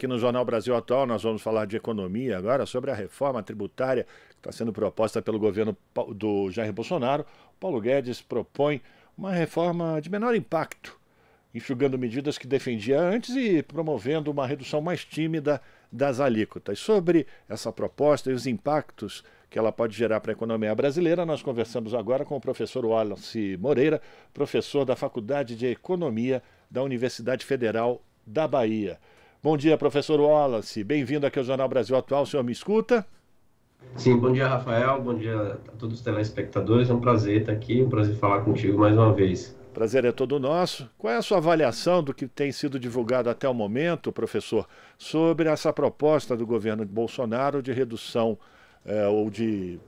Aqui no Jornal Brasil Atual nós vamos falar de economia agora, sobre a reforma tributária que está sendo proposta pelo governo do Jair Bolsonaro. Paulo Guedes propõe uma reforma de menor impacto, enxugando medidas que defendia antes e promovendo uma redução mais tímida das alíquotas. Sobre essa proposta e os impactos que ela pode gerar para a economia brasileira, nós conversamos agora com o professor Wallace Moreira, professor da Faculdade de Economia da Universidade Federal da Bahia. Bom dia, professor Wallace. Bem-vindo aqui ao Jornal Brasil Atual. O senhor me escuta? Sim, bom dia, Rafael. Bom dia a todos os telespectadores. É um prazer estar aqui, um prazer falar contigo mais uma vez. Prazer é todo nosso. Qual é a sua avaliação do que tem sido divulgado até o momento, professor, sobre essa proposta do governo de Bolsonaro de redução ou de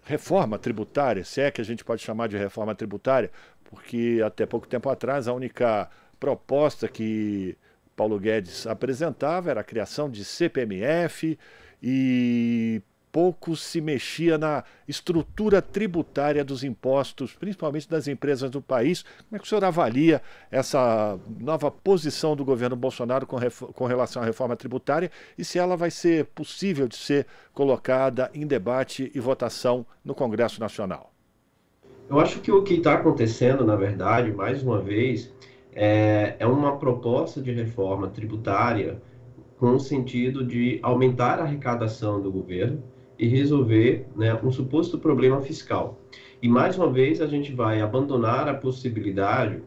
reforma tributária, se é que a gente pode chamar de reforma tributária, porque até pouco tempo atrás a única proposta que Paulo Guedes apresentava era a criação de CPMF e pouco se mexia na estrutura tributária dos impostos, principalmente das empresas do país. Como é que o senhor avalia essa nova posição do governo Bolsonaro com relação à reforma tributária e se ela vai ser possível de ser colocada em debate e votação no Congresso Nacional? Eu acho que o que está acontecendo, na verdade, mais uma vez, é uma proposta de reforma tributária com o sentido de aumentar a arrecadação do governo e resolver, né, um suposto problema fiscal. E, mais uma vez, a gente vai abandonar a possibilidade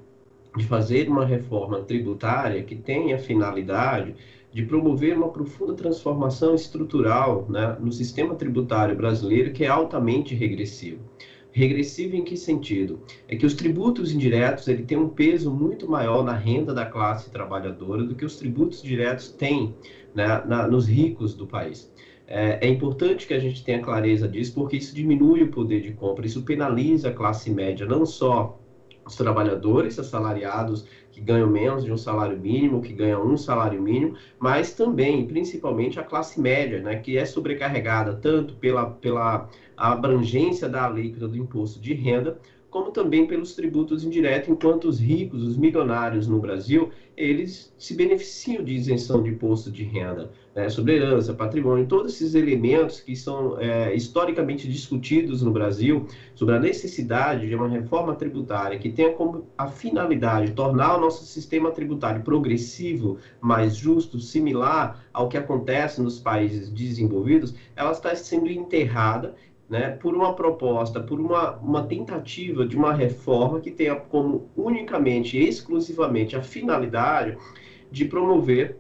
de fazer uma reforma tributária que tenha a finalidade de promover uma profunda transformação estrutural, né, no sistema tributário brasileiro, que é altamente regressivo. Regressivo em que sentido? É que os tributos indiretos ele tem um peso muito maior na renda da classe trabalhadora do que os tributos diretos têm, né, nos ricos do país. É importante que a gente tenha clareza disso, porque isso diminui o poder de compra, isso penaliza a classe média, não só os trabalhadores assalariados que ganham menos de um salário mínimo, que ganham um salário mínimo, mas também, principalmente, a classe média, né, que é sobrecarregada tanto pela abrangência da alíquota do imposto de renda, como também pelos tributos indiretos, enquanto os ricos, os milionários no Brasil, eles se beneficiam de isenção de imposto de renda, né, sobre herança, patrimônio, todos esses elementos que são historicamente discutidos no Brasil, sobre a necessidade de uma reforma tributária que tenha como a finalidade tornar o nosso sistema tributário progressivo, mais justo, similar ao que acontece nos países desenvolvidos, ela está sendo enterrada, né, por uma proposta, por uma tentativa de uma reforma que tenha como unicamente e exclusivamente a finalidade de promover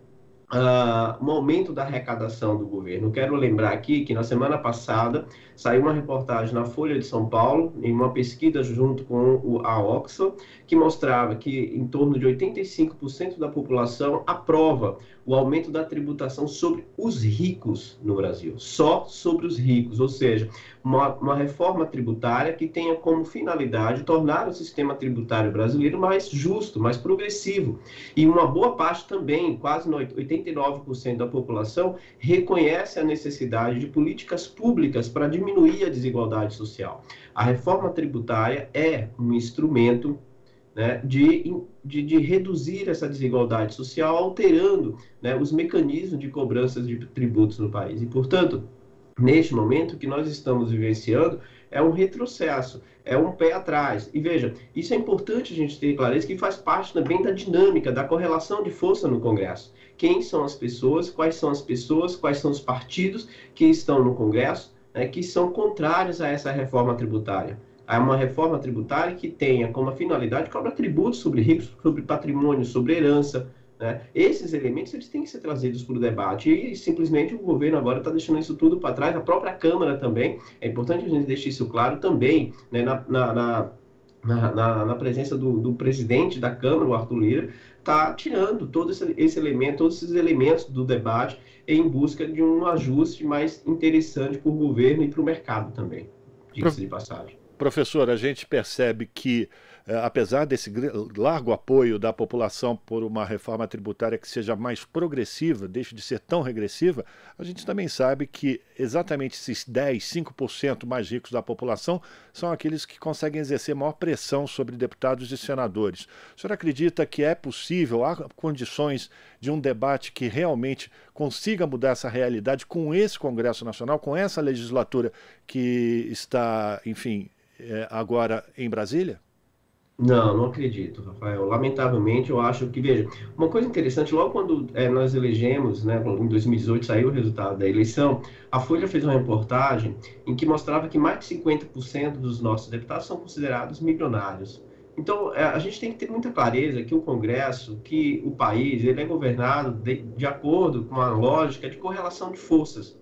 um aumento da arrecadação do governo. Quero lembrar aqui que na semana passada saiu uma reportagem na Folha de São Paulo, em uma pesquisa junto com a Oxfam, que mostrava que em torno de 85% da população aprova o aumento da tributação sobre os ricos no Brasil, só sobre os ricos, ou seja, uma reforma tributária que tenha como finalidade tornar o sistema tributário brasileiro mais justo, mais progressivo. E uma boa parte também, quase 89% da população, reconhece a necessidade de políticas públicas para diminuir a desigualdade social. A reforma tributária é um instrumento, né, de reduzir essa desigualdade social, alterando, né, os mecanismos de cobranças de tributos no país. E, portanto, neste momento, o que nós estamos vivenciando é um retrocesso, é um pé atrás. E veja, isso é importante a gente ter clareza que faz parte também da dinâmica, da correlação de força no Congresso. Quem são as pessoas, quais são os partidos que estão no Congresso, né, que são contrários a essa reforma tributária. Há uma reforma tributária que tenha como finalidade cobrar tributos sobre ricos, sobre patrimônio, sobre herança, né? Esses elementos eles têm que ser trazidos para o debate e simplesmente o governo agora está deixando isso tudo para trás, a própria Câmara também. É importante a gente deixar isso claro também, né, na presença do presidente da Câmara, o Arthur Lira, está tirando todo esse elemento, todos esses elementos do debate em busca de um ajuste mais interessante para o governo e para o mercado também, diga-se de passagem. Professor, a gente percebe que apesar desse largo apoio da população por uma reforma tributária que seja mais progressiva, deixe de ser tão regressiva, a gente também sabe que exatamente esses 10, 5% mais ricos da população são aqueles que conseguem exercer maior pressão sobre deputados e senadores. O senhor acredita que é possível, há condições de um debate que realmente consiga mudar essa realidade com esse Congresso Nacional, com essa legislatura que está, enfim, agora em Brasília? Não, não acredito, Rafael. Lamentavelmente, eu acho que, veja, uma coisa interessante, logo quando nós elegemos, né, em 2018 saiu o resultado da eleição, a Folha fez uma reportagem em que mostrava que mais de 50% dos nossos deputados são considerados milionários. Então, a gente tem que ter muita clareza que o Congresso, que o país, ele é governado de acordo com a lógica de correlação de forças.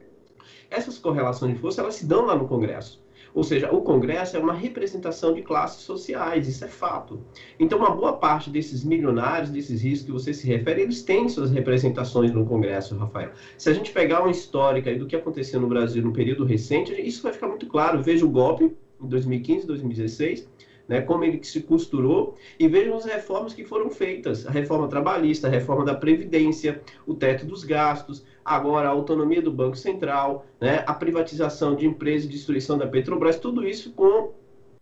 Essas correlações de forças, elas se dão lá no Congresso. Ou seja, o Congresso é uma representação de classes sociais, isso é fato. Então, uma boa parte desses milionários, desses ricos que você se refere, eles têm suas representações no Congresso, Rafael. Se a gente pegar uma histórica do que aconteceu no Brasil no período recente, isso vai ficar muito claro. Veja o golpe em 2015, 2016, né, como ele se costurou, e vejam as reformas que foram feitas, a reforma trabalhista, a reforma da Previdência, o teto dos gastos, agora a autonomia do Banco Central, né, a privatização de empresas e destruição da Petrobras, tudo isso com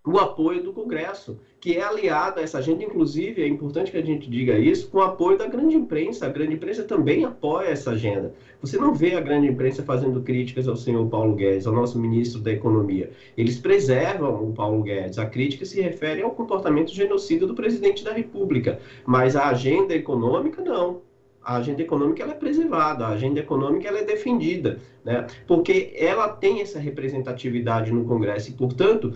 o apoio do Congresso, que é aliado a essa agenda, inclusive, é importante que a gente diga isso, com o apoio da grande imprensa. A grande imprensa também apoia essa agenda. Você não vê a grande imprensa fazendo críticas ao senhor Paulo Guedes, ao nosso ministro da Economia. Eles preservam o Paulo Guedes. A crítica se refere ao comportamento genocida do presidente da República, mas a agenda econômica, não. A agenda econômica ela é preservada, a agenda econômica ela é defendida, né? Porque ela tem essa representatividade no Congresso e, portanto,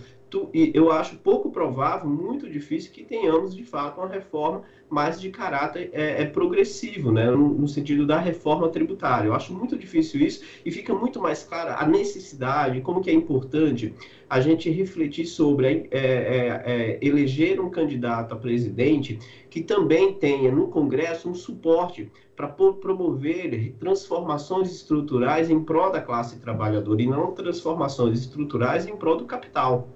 eu acho pouco provável, muito difícil que tenhamos, de fato, uma reforma mais de caráter progressivo, né? No sentido da reforma tributária. Eu acho muito difícil isso e fica muito mais clara a necessidade, como que é importante a gente refletir sobre eleger um candidato a presidente que também tenha no Congresso um suporte para promover transformações estruturais em prol da classe trabalhadora e não transformações estruturais em prol do capital.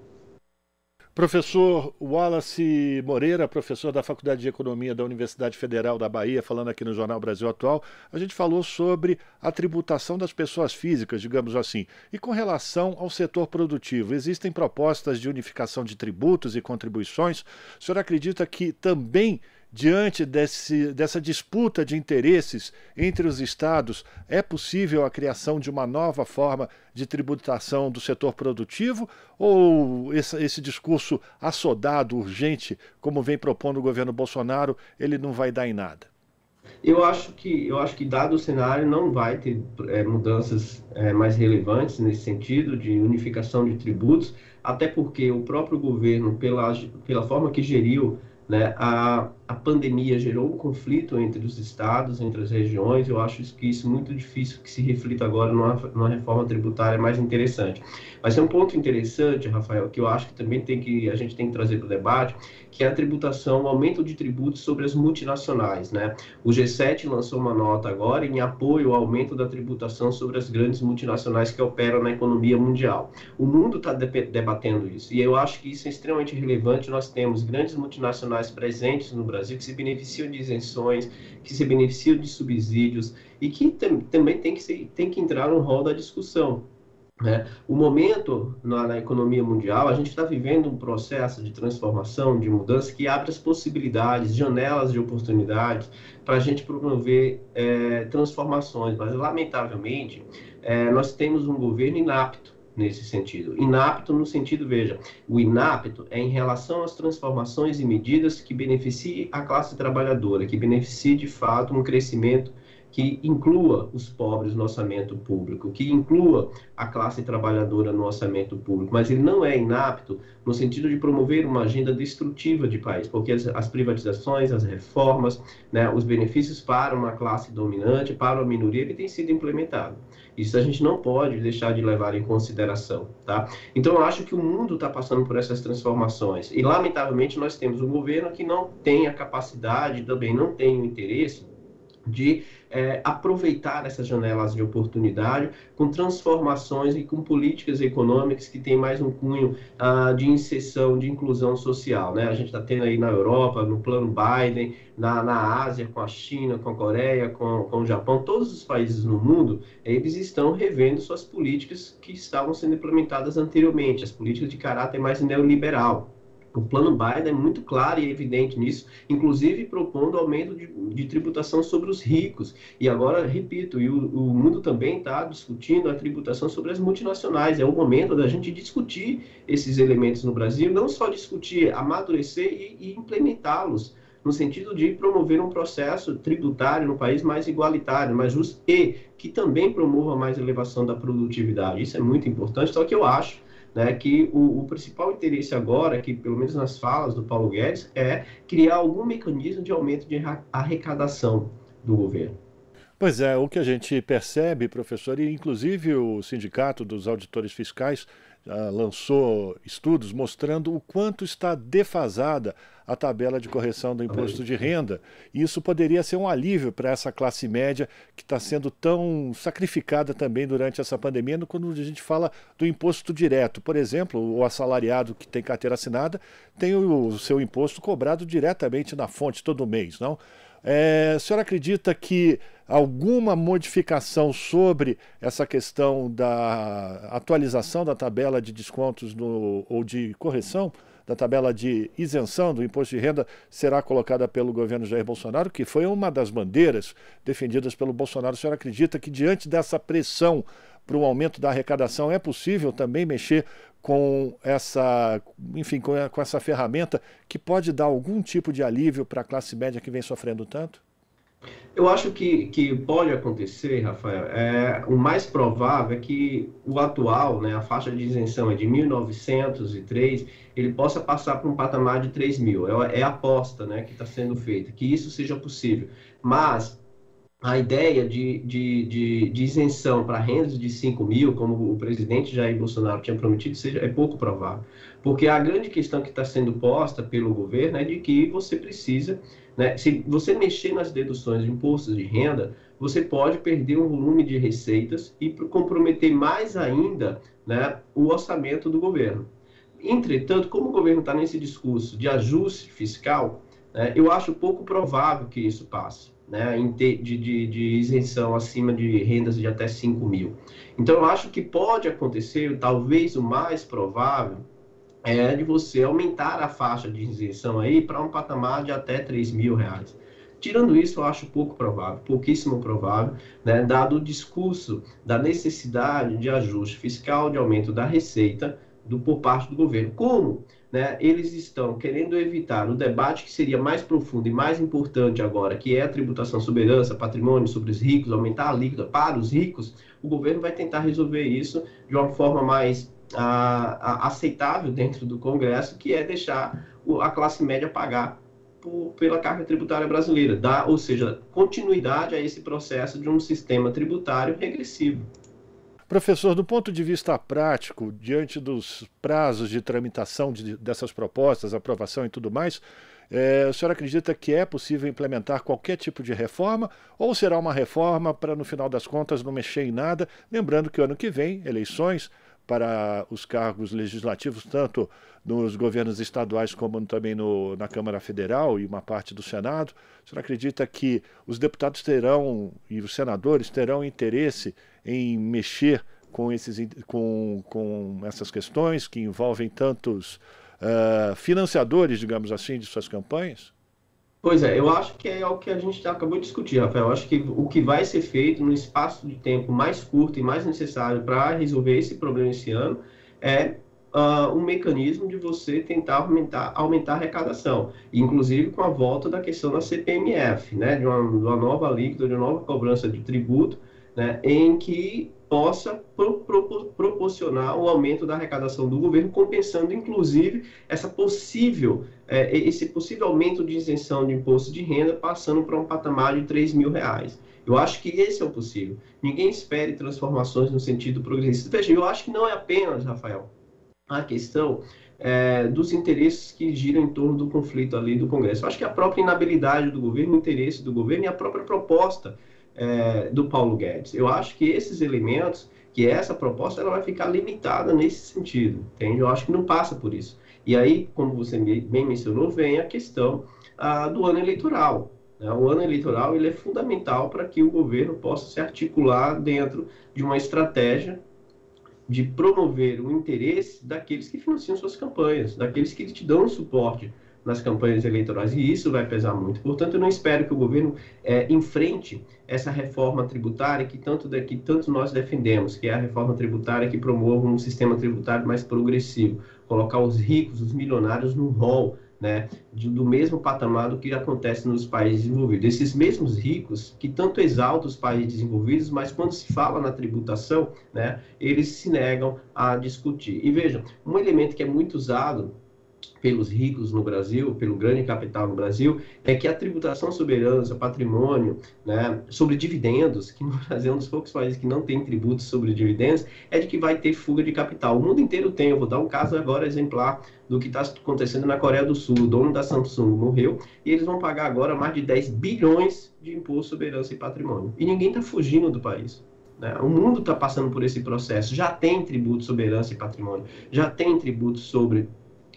Professor Wallace Moreira, professor da Faculdade de Economia da Universidade Federal da Bahia, falando aqui no Jornal Brasil Atual, a gente falou sobre a tributação das pessoas físicas, digamos assim. E com relação ao setor produtivo, existem propostas de unificação de tributos e contribuições? O senhor acredita que também, diante dessa disputa de interesses entre os estados, é possível a criação de uma nova forma de tributação do setor produtivo? Ou esse discurso assodado, urgente, como vem propondo o governo Bolsonaro, ele não vai dar em nada? Eu acho que dado o cenário, não vai ter mudanças mais relevantes nesse sentido de unificação de tributos, até porque o próprio governo, pela forma que geriu, né, a pandemia gerou um conflito entre os estados, entre as regiões. Eu acho que isso é muito difícil que se reflita agora numa reforma tributária mais interessante. Mas é um ponto interessante, Rafael, que eu acho que também a gente tem que trazer para o debate, que é a tributação, o aumento de tributos sobre as multinacionais, né? O G7 lançou uma nota agora em apoio ao aumento da tributação sobre as grandes multinacionais que operam na economia mundial. O mundo está debatendo isso, e eu acho que isso é extremamente relevante. Nós temos grandes multinacionais presentes no Brasil que se beneficiam de isenções, que se beneficiam de subsídios e que também tem que entrar no rol da discussão. O momento na economia mundial, a gente está vivendo um processo de transformação, de mudança, que abre as possibilidades, janelas de oportunidades para a gente promover transformações. Mas, lamentavelmente, nós temos um governo inapto nesse sentido. Inapto no sentido, veja, o inapto é em relação às transformações e medidas que beneficiem a classe trabalhadora, que beneficie, de fato, um crescimento que inclua os pobres no orçamento público, que inclua a classe trabalhadora no orçamento público, mas ele não é inapto no sentido de promover uma agenda destrutiva de país, porque as privatizações, as reformas, né, os benefícios para uma classe dominante, para a minoria, ele tem sido implementado. Isso a gente não pode deixar de levar em consideração, tá? Então, eu acho que o mundo está passando por essas transformações e, lamentavelmente, nós temos um governo que não tem a capacidade, também não tem o interesse de aproveitar essas janelas de oportunidade com transformações e com políticas econômicas que têm mais um cunho de inserção, de inclusão social, né? A gente está tendo aí na Europa, no plano Biden, na Ásia, com a China, com a Coreia, com o Japão, todos os países no mundo, eles estão revendo suas políticas que estavam sendo implementadas anteriormente, as políticas de caráter mais neoliberal. O plano Biden é muito claro e evidente nisso, inclusive propondo aumento de tributação sobre os ricos. E agora, repito, o mundo também está discutindo a tributação sobre as multinacionais. É o momento da gente discutir esses elementos no Brasil, não só discutir, amadurecer e implementá-los, no sentido de promover um processo tributário no país mais igualitário, mais justo e que também promova mais elevação da produtividade. Isso é muito importante, só que eu acho, né, que o principal interesse agora, que pelo menos nas falas do Paulo Guedes, é criar algum mecanismo de aumento de arrecadação do governo. Pois é, o que a gente percebe, professor, e inclusive o Sindicato dos Auditores Fiscais lançou estudos mostrando o quanto está defasada a tabela de correção do imposto de renda. E isso poderia ser um alívio para essa classe média que está sendo tão sacrificada também durante essa pandemia, quando a gente fala do imposto direto. Por exemplo, o assalariado que tem carteira assinada tem o seu imposto cobrado diretamente na fonte todo mês, não? A senhora acredita que alguma modificação sobre essa questão da atualização da tabela de descontos ou de correção da tabela de isenção do imposto de renda será colocada pelo governo Jair Bolsonaro, que foi uma das bandeiras defendidas pelo Bolsonaro? A senhora acredita que diante dessa pressão para o aumento da arrecadação é possível também mexer com essa, enfim, com essa ferramenta que pode dar algum tipo de alívio para a classe média que vem sofrendo tanto? Eu acho que pode acontecer, Rafael. O mais provável é que o atual, né, a faixa de isenção é de 1.903, ele possa passar para um patamar de 3.000. É a aposta, né, que está sendo feita, que isso seja possível. Mas a ideia de isenção para rendas de 5.000, como o presidente Jair Bolsonaro tinha prometido, é pouco provável. Porque a grande questão que está sendo posta pelo governo é de que você precisa, né, se você mexer nas deduções de impostos de renda, você pode perder um volume de receitas e comprometer mais ainda, né, o orçamento do governo. Entretanto, como o governo está nesse discurso de ajuste fiscal, né, eu acho pouco provável que isso passe, né, de isenção acima de rendas de até 5.000. Então, eu acho que pode acontecer, talvez o mais provável, é de você aumentar a faixa de isenção aí para um patamar de até R$3.000. Tirando isso, eu acho pouco provável, pouquíssimo provável, né, dado o discurso da necessidade de ajuste fiscal, de aumento da receita por parte do governo. Como, né, eles estão querendo evitar o debate que seria mais profundo e mais importante agora, que é a tributação sobre herança, patrimônio, sobre os ricos, aumentar a alíquota para os ricos, o governo vai tentar resolver isso de uma forma mais aceitável dentro do Congresso, que é deixar a classe média pagar pela carga tributária brasileira, ou seja, continuidade a esse processo de um sistema tributário regressivo. Professor, do ponto de vista prático, diante dos prazos de tramitação dessas propostas, aprovação e tudo mais, o senhor acredita que é possível implementar qualquer tipo de reforma ou será uma reforma para, no final das contas, não mexer em nada? Lembrando que o ano que vem, eleições para os cargos legislativos, tanto nos governos estaduais como também na Câmara Federal e uma parte do Senado. O senhor acredita que os deputados terão e os senadores terão interesse em mexer com essas questões que envolvem tantos financiadores, digamos assim, de suas campanhas? Pois é, eu acho que é o que a gente acabou de discutir, Rafael. Eu acho que o que vai ser feito no espaço de tempo mais curto e mais necessário para resolver esse problema esse ano é um mecanismo de você tentar aumentar a arrecadação, inclusive com a volta da questão da CPMF, né, de uma nova alíquota, de uma nova cobrança de tributo, né, em que possa proporcionar o aumento da arrecadação do governo, compensando, inclusive, esse possível aumento de isenção de imposto de renda, passando para um patamar de R$3.000. Eu acho que esse é o possível. Ninguém espere transformações no sentido progressista. Veja, eu acho que não é apenas, Rafael, a questão dos interesses que giram em torno do conflito ali do Congresso. Eu acho que a própria inabilidade do governo, o interesse do governo e a própria proposta do Paulo Guedes. Eu acho que esses elementos, que essa proposta, ela vai ficar limitada nesse sentido, entende? Eu acho que não passa por isso. E aí, como você bem mencionou, vem a questão do ano eleitoral. O ano eleitoral ele é fundamental para que o governo possa se articular dentro de uma estratégia de promover o interesse daqueles que financiam suas campanhas, daqueles que te dão suporte nas campanhas eleitorais, e isso vai pesar muito. Portanto, eu não espero que o governo enfrente essa reforma tributária que tanto nós defendemos, que é a reforma tributária que promova um sistema tributário mais progressivo, colocar os ricos, os milionários no rol, né, do mesmo patamar do que acontece nos países desenvolvidos. Esses mesmos ricos que tanto exaltam os países desenvolvidos, mas quando se fala na tributação, né, eles se negam a discutir. E vejam, um elemento que é muito usado pelos ricos no Brasil, pelo grande capital no Brasil, é que a tributação sobre herança, patrimônio, né, sobre dividendos, que no Brasil é um dos poucos países que não tem tributos sobre dividendos, é de que vai ter fuga de capital. O mundo inteiro tem. Eu vou dar um caso agora exemplar do que está acontecendo na Coreia do Sul. O dono da Samsung morreu e eles vão pagar agora mais de 10 bilhões de imposto sobre herança e patrimônio. E ninguém está fugindo do país. O mundo está passando por esse processo. Já tem tributo sobre herança e patrimônio. Já tem tributo sobre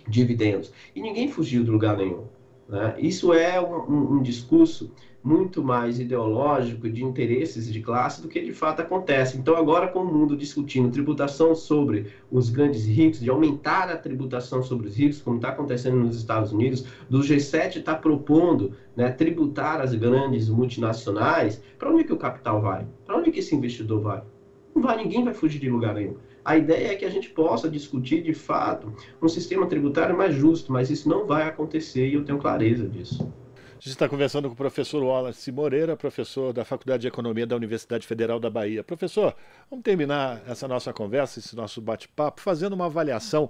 dividendos. E ninguém fugiu de lugar nenhum. Né? Isso é um discurso muito mais ideológico, de interesses de classe, do que de fato acontece. Então, agora com o mundo discutindo tributação sobre os grandes ricos, de aumentar a tributação sobre os ricos, como está acontecendo nos Estados Unidos, do G7 está propondo, né, tributar as grandes multinacionais, para onde que o capital vai? Para onde que esse investidor vai? Não vai, ninguém vai fugir de lugar nenhum. A ideia é que a gente possa discutir, de fato, um sistema tributário mais justo, mas isso não vai acontecer e eu tenho clareza disso. A gente está conversando com o professor Wallace Moreira, professor da Faculdade de Economia da Universidade Federal da Bahia. Professor, vamos terminar essa nossa conversa, esse nosso bate-papo, fazendo uma avaliação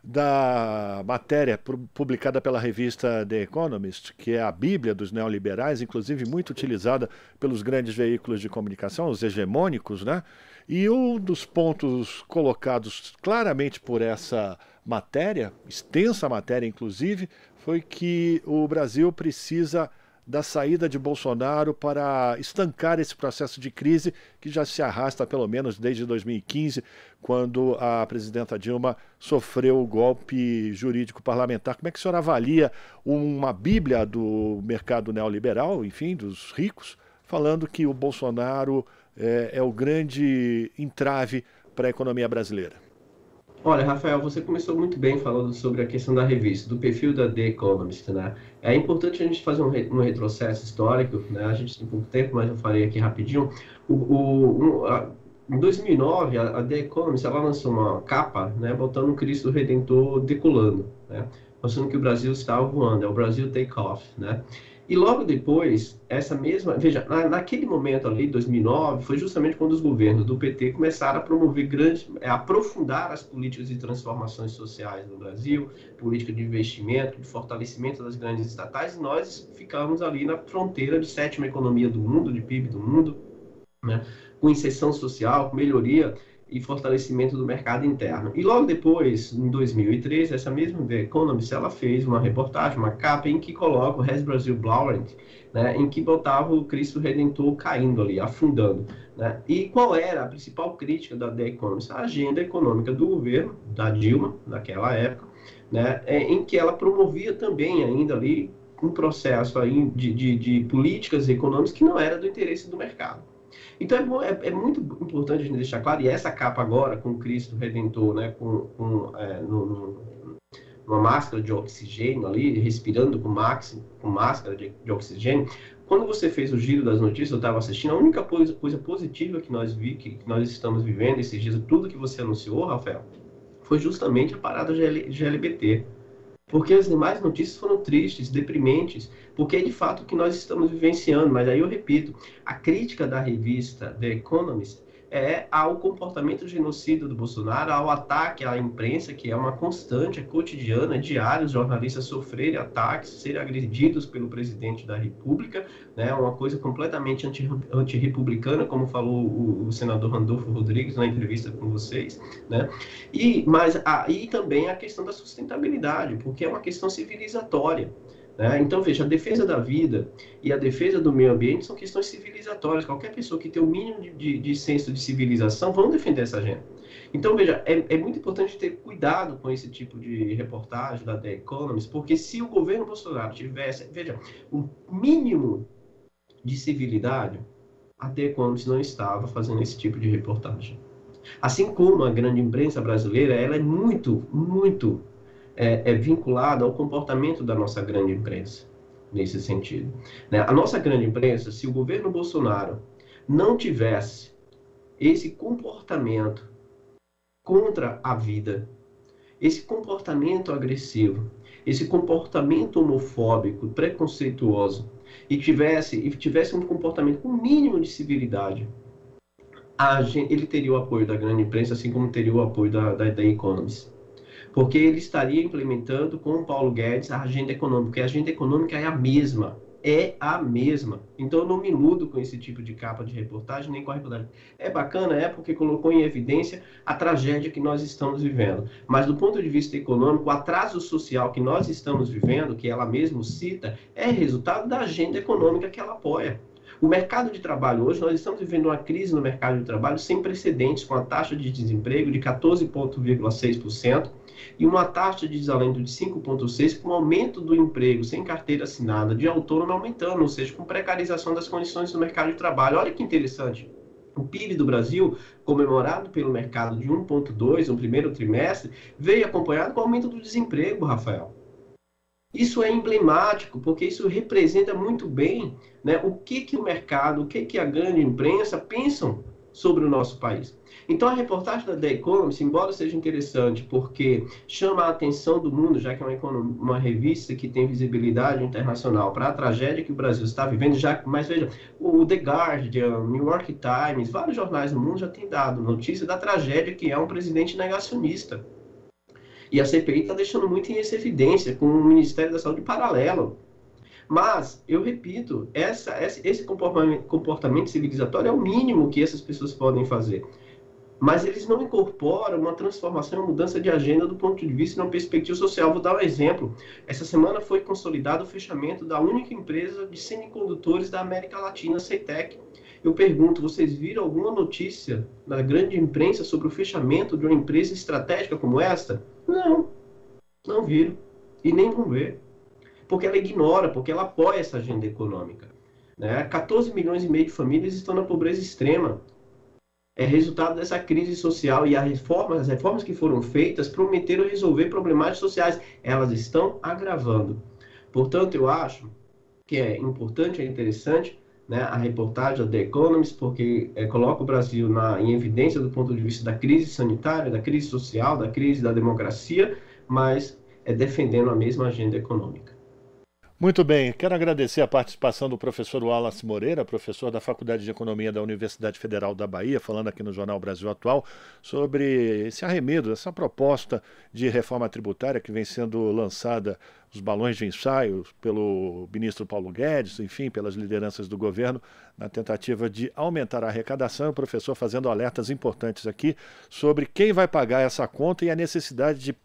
da matéria publicada pela revista The Economist, que é a Bíblia dos neoliberais, inclusive muito utilizada pelos grandes veículos de comunicação, os hegemônicos, né? E um dos pontos colocados claramente por essa matéria, extensa matéria inclusive, foi que o Brasil precisa da saída de Bolsonaro para estancar esse processo de crise que já se arrasta pelo menos desde 2015, quando a presidenta Dilma sofreu o golpe jurídico parlamentar. Como é que o senhor avalia uma bíblia do mercado neoliberal, enfim, dos ricos, falando que o Bolsonaro é o grande entrave para a economia brasileira? Olha, Rafael, você começou muito bem falando sobre a questão da revista, do perfil da The Economist, né? É importante a gente fazer um retrocesso histórico, né? A gente tem pouco tempo, mas eu falei aqui rapidinho. Em 2009, a The Economist, ela lançou uma capa, né, botando o Cristo Redentor decolando, né? Mostrando que o Brasil estava voando, é o Brasil Take Off, né? E logo depois, veja, naquele momento ali, 2009, foi justamente quando os governos do PT começaram a promover aprofundar as políticas de transformações sociais no Brasil, política de investimento, de fortalecimento das grandes estatais, e nós ficamos ali na fronteira de sétima economia do mundo, de PIB do mundo, né, com inserção social, com melhoria e fortalecimento do mercado interno. E logo depois, em 2013, essa mesma The Economist, ela fez uma reportagem, uma capa, em que coloca o Has Brasil Blowing, né, em que botava o Cristo Redentor caindo ali, afundando. Né? E qual era a principal crítica da The Economist? A agenda econômica do governo, da Dilma, naquela época, né, em que ela promovia também ainda ali um processo aí de políticas econômicas que não era do interesse do mercado. Então é muito importante a gente deixar claro, e essa capa agora com o Cristo Redentor, né, uma máscara de oxigênio ali, respirando com máscara de oxigênio. Quando você fez o giro das notícias, eu estava assistindo, a única coisa positiva que nós estamos vivendo esses dias, tudo que você anunciou, Rafael, foi justamente a parada LGBT. Porque as demais notícias foram tristes, deprimentes, porque é de fato o que nós estamos vivenciando. Mas aí eu repito, a crítica da revista The Economist ao comportamento genocida do Bolsonaro, ao ataque à imprensa, que é uma constante, é cotidiana, é diário, os jornalistas sofrerem ataques, serem agredidos pelo presidente da República, né, uma coisa completamente antirrepublicana, como falou o senador Randolfo Rodrigues na entrevista com vocês, né, mas aí também a questão da sustentabilidade, porque é uma questão civilizatória. Então, veja, a defesa da vida e a defesa do meio ambiente são questões civilizatórias. Qualquer pessoa que tem o mínimo de senso de civilização vão defender essa agenda. Então, veja, é muito importante ter cuidado com esse tipo de reportagem da The Economist, porque se o governo Bolsonaro tivesse, veja, o mínimo de civilidade, a The Economist não estava fazendo esse tipo de reportagem. Assim como a grande imprensa brasileira, ela é muito vinculada ao comportamento da nossa grande imprensa, nesse sentido. A nossa grande imprensa, se o governo Bolsonaro não tivesse esse comportamento contra a vida, esse comportamento agressivo, esse comportamento homofóbico, preconceituoso, e tivesse um comportamento com mínimo de civilidade, ele teria o apoio da grande imprensa, assim como teria o apoio da Economist. Porque ele estaria implementando com o Paulo Guedes a agenda econômica, porque a agenda econômica é a mesma. Então eu não me iludo com esse tipo de capa de reportagem, nem com a reportagem. É bacana, porque colocou em evidência a tragédia que nós estamos vivendo. Mas do ponto de vista econômico, o atraso social que nós estamos vivendo, que ela mesma cita, é resultado da agenda econômica que ela apoia. O mercado de trabalho hoje, nós estamos vivendo uma crise no mercado de trabalho sem precedentes, com a taxa de desemprego de 14,6%, e uma taxa de desalento de 5,6%, com o aumento do emprego sem carteira assinada de autônomo aumentando, ou seja, com precarização das condições do mercado de trabalho. Olha que interessante. O PIB do Brasil, comemorado pelo mercado de 1,2% no primeiro trimestre, veio acompanhado com o aumento do desemprego, Rafael. Isso é emblemático, porque isso representa muito bem, né, o que o mercado, o que a grande imprensa pensam sobre o nosso país. Então, a reportagem da The Economist, embora seja interessante, porque chama a atenção do mundo, já que é uma revista que tem visibilidade internacional para a tragédia que o Brasil está vivendo, mas veja, o The Guardian, New York Times, vários jornais do mundo já têm dado notícia da tragédia que é um presidente negacionista. E a CPI está deixando muito em evidência, com o Ministério da Saúde paralelo. Mas, eu repito, esse comportamento civilizatório é o mínimo que essas pessoas podem fazer. Mas eles não incorporam uma transformação, uma mudança de agenda do ponto de vista de uma perspectiva social. Vou dar um exemplo. Essa semana foi consolidado o fechamento da única empresa de semicondutores da América Latina, a CETEC. Eu pergunto, vocês viram alguma notícia na grande imprensa sobre o fechamento de uma empresa estratégica como esta? Não viram. E nem vão ver. Porque ela ignora, porque ela apoia essa agenda econômica. 14 milhões e meio de famílias estão na pobreza extrema. É resultado dessa crise social, e as reformas que foram feitas prometeram resolver problemáticas sociais. Elas estão agravando. Portanto, eu acho que é importante, é interessante, a reportagem da The Economist, porque coloca o Brasil em evidência do ponto de vista da crise sanitária, da crise social, da crise da democracia, mas defendendo a mesma agenda econômica. Muito bem, quero agradecer a participação do professor Wallace Moreira, professor da Faculdade de Economia da Universidade Federal da Bahia, falando aqui no Jornal Brasil Atual, sobre esse arremedo, essa proposta de reforma tributária que vem sendo lançada, os balões de ensaio, pelo ministro Paulo Guedes, enfim, pelas lideranças do governo, na tentativa de aumentar a arrecadação. O professor fazendo alertas importantes aqui sobre quem vai pagar essa conta e a necessidade de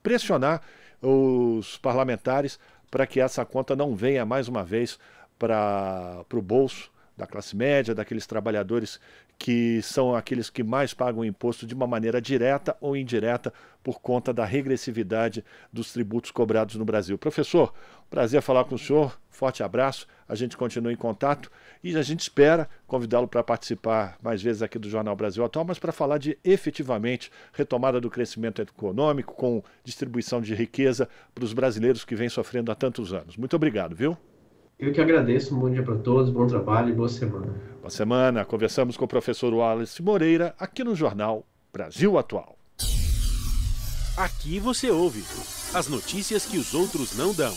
pressionar os parlamentares para que essa conta não venha mais uma vez para o bolso da classe média, daqueles trabalhadores que são aqueles que mais pagam imposto de uma maneira direta ou indireta por conta da regressividade dos tributos cobrados no Brasil. Professor, prazer falar com o senhor, forte abraço, a gente continua em contato e a gente espera convidá-lo para participar mais vezes aqui do Jornal Brasil Atual, mas para falar de efetivamente retomada do crescimento econômico com distribuição de riqueza para os brasileiros que vêm sofrendo há tantos anos. Muito obrigado, viu? Eu que agradeço, um bom dia para todos, bom trabalho e boa semana. Boa semana. Conversamos com o professor Wallace Moreira, aqui no Jornal Brasil Atual. Aqui você ouve as notícias que os outros não dão.